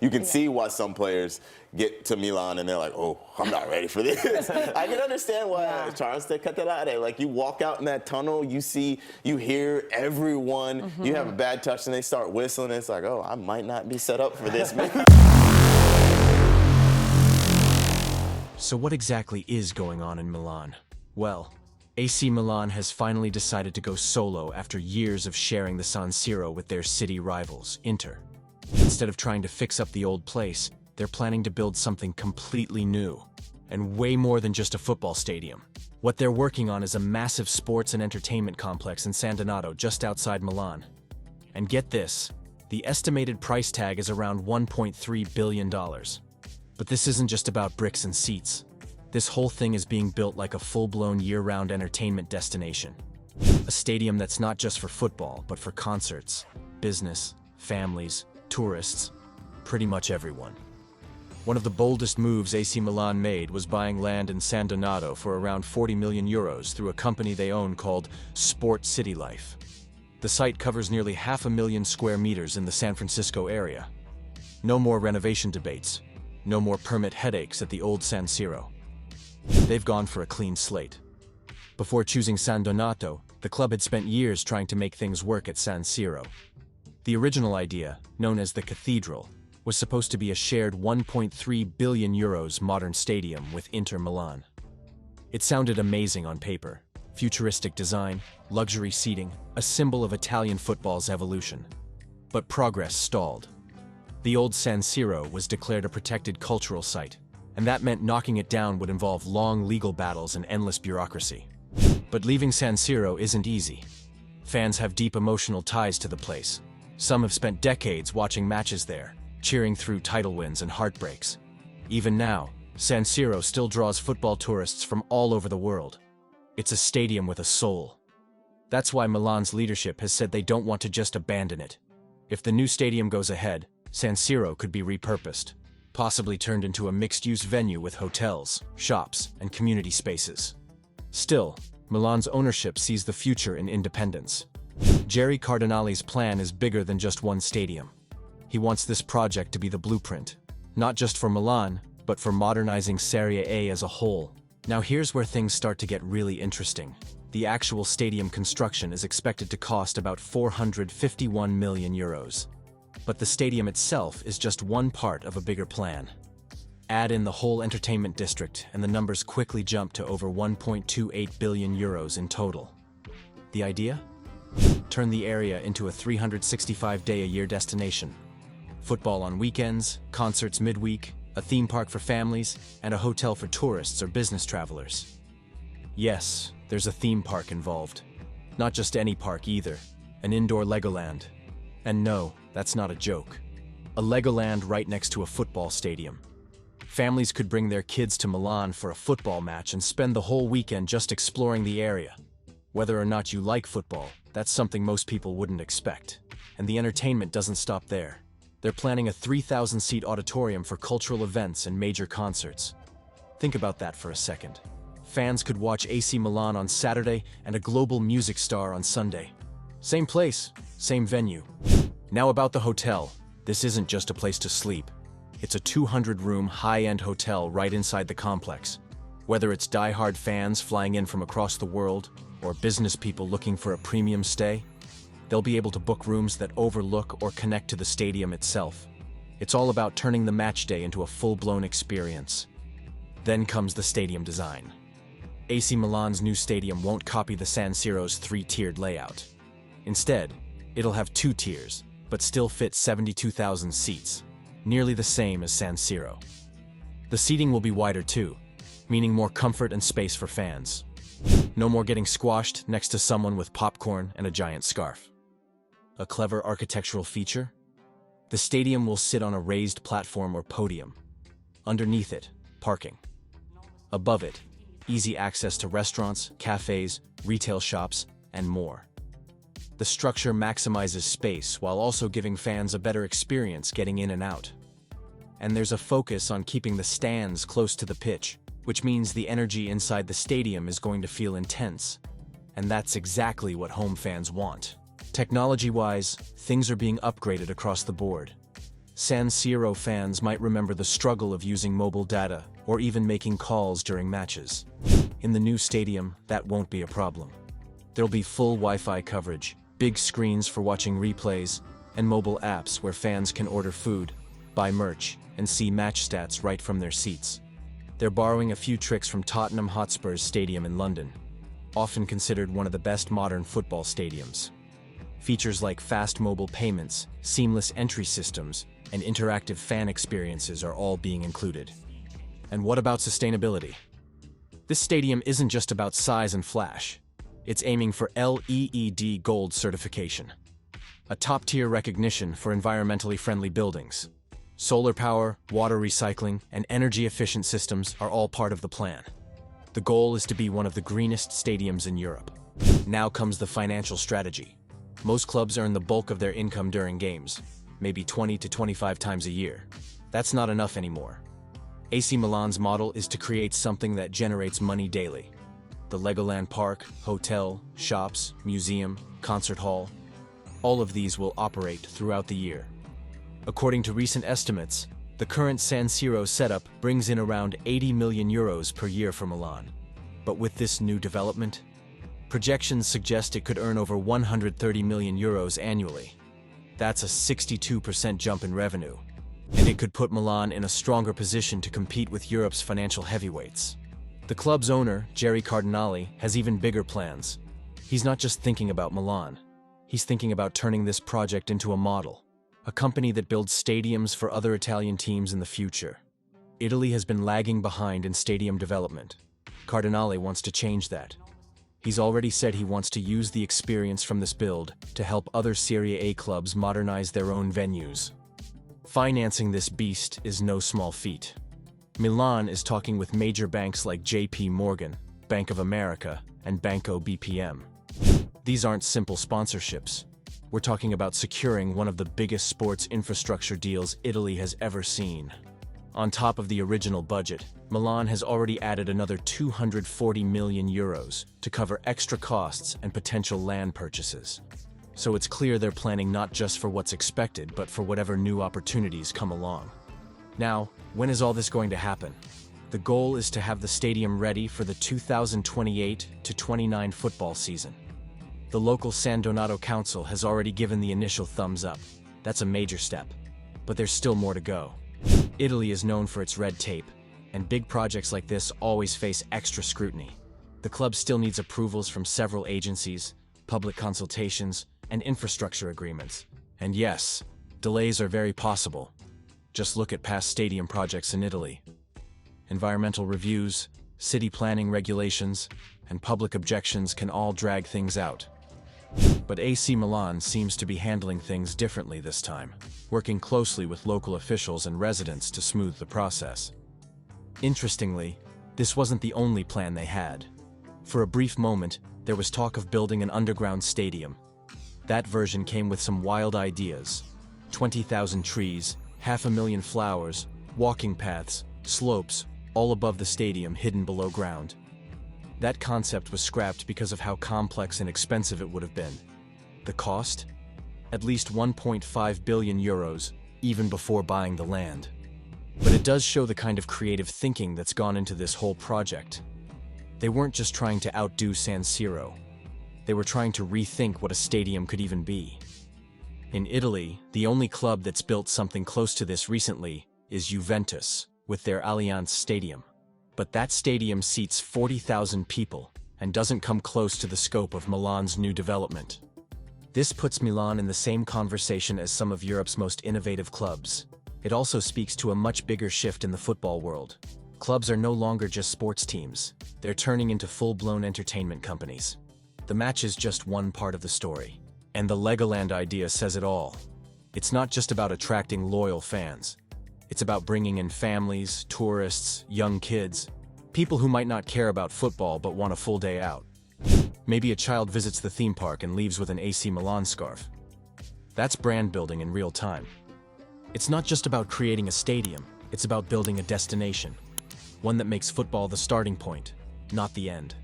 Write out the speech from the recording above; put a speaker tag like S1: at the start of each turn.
S1: you can see why some players get to Milan and they're like, oh, I'm not ready for this. I can understand why Charles de Catalare, like you walk out in that tunnel, you hear everyone, you have a bad touch and they start whistling. It's like, oh, I might not be set up for this.
S2: So what exactly is going on in Milan? Well, AC Milan has finally decided to go solo after years of sharing the San Siro with their city rivals, Inter. Instead of trying to fix up the old place, they're planning to build something completely new, and way more than just a football stadium. What they're working on is a massive sports and entertainment complex in San Donato, just outside Milan. And get this, the estimated price tag is around $1.3 billion. But this isn't just about bricks and seats. This whole thing is being built like a full-blown year-round entertainment destination. A stadium that's not just for football, but for concerts, business, families, tourists, pretty much everyone. One of the boldest moves AC Milan made was buying land in San Donato for around 40 million euros through a company they own called Sport City Life. The site covers nearly 500,000 square meters in the San Francisco area. No more renovation debates, no more permit headaches at the old San Siro. They've gone for a clean slate. Before choosing San Donato, the club had spent years trying to make things work at San Siro. The original idea, known as the Cathedral, was supposed to be a shared 1.3 billion euros modern stadium with Inter Milan. It sounded amazing on paper. Futuristic design, luxury seating, a symbol of Italian football's evolution. But progress stalled. The old San Siro was declared a protected cultural site, and that meant knocking it down would involve long legal battles and endless bureaucracy. But leaving San Siro isn't easy. Fans have deep emotional ties to the place. Some have spent decades watching matches there, cheering through title wins and heartbreaks. Even now, San Siro still draws football tourists from all over the world. It's a stadium with a soul. That's why Milan's leadership has said they don't want to just abandon it. If the new stadium goes ahead, San Siro could be repurposed, possibly turned into a mixed-use venue with hotels, shops, and community spaces. Still, Milan's ownership sees the future in independence. Jerry Cardinale's plan is bigger than just one stadium. He wants this project to be the blueprint, not just for Milan, but for modernizing Serie A as a whole. Now here's where things start to get really interesting. The actual stadium construction is expected to cost about 451 million euros. But the stadium itself is just one part of a bigger plan. Add in the whole entertainment district and the numbers quickly jump to over 1.28 billion euros in total. The idea? Turn the area into a 365-day-a-year destination. Football on weekends, concerts midweek, a theme park for families, and a hotel for tourists or business travelers. Yes, there's a theme park involved. Not just any park either, an indoor Legoland. And no, that's not a joke. A Legoland right next to a football stadium. Families could bring their kids to Milan for a football match and spend the whole weekend just exploring the area. Whether or not you like football, that's something most people wouldn't expect. And the entertainment doesn't stop there. They're planning a 3,000-seat auditorium for cultural events and major concerts. Think about that for a second. Fans could watch AC Milan on Saturday and a global music star on Sunday. Same place, same venue. Now about the hotel. This isn't just a place to sleep. It's a 200-room, high-end hotel right inside the complex. Whether it's die-hard fans flying in from across the world, or business people looking for a premium stay, they'll be able to book rooms that overlook or connect to the stadium itself. It's all about turning the match day into a full-blown experience. Then comes the stadium design. AC Milan's new stadium won't copy the San Siro's three-tiered layout. Instead, it'll have two tiers, but still fit 72,000 seats, nearly the same as San Siro. The seating will be wider too, meaning more comfort and space for fans. No more getting squashed next to someone with popcorn and a giant scarf. A clever architectural feature? The stadium will sit on a raised platform or podium. Underneath it, parking. Above it, easy access to restaurants, cafes, retail shops, and more. The structure maximizes space while also giving fans a better experience getting in and out. And there's a focus on keeping the stands close to the pitch, which means the energy inside the stadium is going to feel intense. And that's exactly what home fans want. Technology-wise, things are being upgraded across the board. San Siro fans might remember the struggle of using mobile data or even making calls during matches. In the new stadium, that won't be a problem. There'll be full Wi-Fi coverage, big screens for watching replays, and mobile apps where fans can order food, buy merch, and see match stats right from their seats. They're borrowing a few tricks from Tottenham Hotspur's stadium in London, often considered one of the best modern football stadiums. Features like fast mobile payments, seamless entry systems, and interactive fan experiences are all being included. And what about sustainability? This stadium isn't just about size and flash. It's aiming for LEED Gold certification, a top-tier recognition for environmentally friendly buildings. Solar power, water recycling, and energy-efficient systems are all part of the plan. The goal is to be one of the greenest stadiums in Europe. Now comes the financial strategy. Most clubs earn the bulk of their income during games, maybe 20 to 25 times a year. That's not enough anymore. AC Milan's model is to create something that generates money daily. The Legoland Park, hotel, shops, museum, concert hall, all of these will operate throughout the year. According to recent estimates, the current San Siro setup brings in around 80 million euros per year for Milan. But with this new development, projections suggest it could earn over 130 million euros annually. That's a 62% jump in revenue, and it could put Milan in a stronger position to compete with Europe's financial heavyweights. The club's owner, Jerry Cardinale, has even bigger plans. He's not just thinking about Milan. He's thinking about turning this project into a model, a company that builds stadiums for other Italian teams in the future. Italy has been lagging behind in stadium development. Cardinale wants to change that. He's already said he wants to use the experience from this build to help other Serie A clubs modernize their own venues. Financing this beast is no small feat. Milan is talking with major banks like JP Morgan, Bank of America, and Banco BPM. These aren't simple sponsorships. We're talking about securing one of the biggest sports infrastructure deals Italy has ever seen. On top of the original budget, Milan has already added another 240 million euros to cover extra costs and potential land purchases. So it's clear they're planning not just for what's expected, but for whatever new opportunities come along. Now, when is all this going to happen? The goal is to have the stadium ready for the 2028-29 football season. The local San Donato Council has already given the initial thumbs up. That's a major step. But there's still more to go. Italy is known for its red tape, and big projects like this always face extra scrutiny. The club still needs approvals from several agencies, public consultations, and infrastructure agreements. And yes, delays are very possible. Just look at past stadium projects in Italy. Environmental reviews, city planning regulations, and public objections can all drag things out. But AC Milan seems to be handling things differently this time, working closely with local officials and residents to smooth the process. Interestingly, this wasn't the only plan they had. For a brief moment, there was talk of building an underground stadium. That version came with some wild ideas: 20,000 trees, 500,000 flowers, walking paths, slopes, all above the stadium hidden below ground. That concept was scrapped because of how complex and expensive it would have been. The cost? At least 1.5 billion euros, even before buying the land. But it does show the kind of creative thinking that's gone into this whole project. They weren't just trying to outdo San Siro. They were trying to rethink what a stadium could even be. In Italy, the only club that's built something close to this recently is Juventus, with their Allianz Stadium. But that stadium seats 40,000 people and doesn't come close to the scope of Milan's new development. This puts Milan in the same conversation as some of Europe's most innovative clubs. It also speaks to a much bigger shift in the football world. Clubs are no longer just sports teams. They're turning into full-blown entertainment companies. The match is just one part of the story. And the Legoland idea says it all. It's not just about attracting loyal fans. It's about bringing in families, tourists, young kids, people who might not care about football but want a full day out. Maybe a child visits the theme park and leaves with an AC Milan scarf. That's brand building in real time. It's not just about creating a stadium, it's about building a destination. One that makes football the starting point, not the end.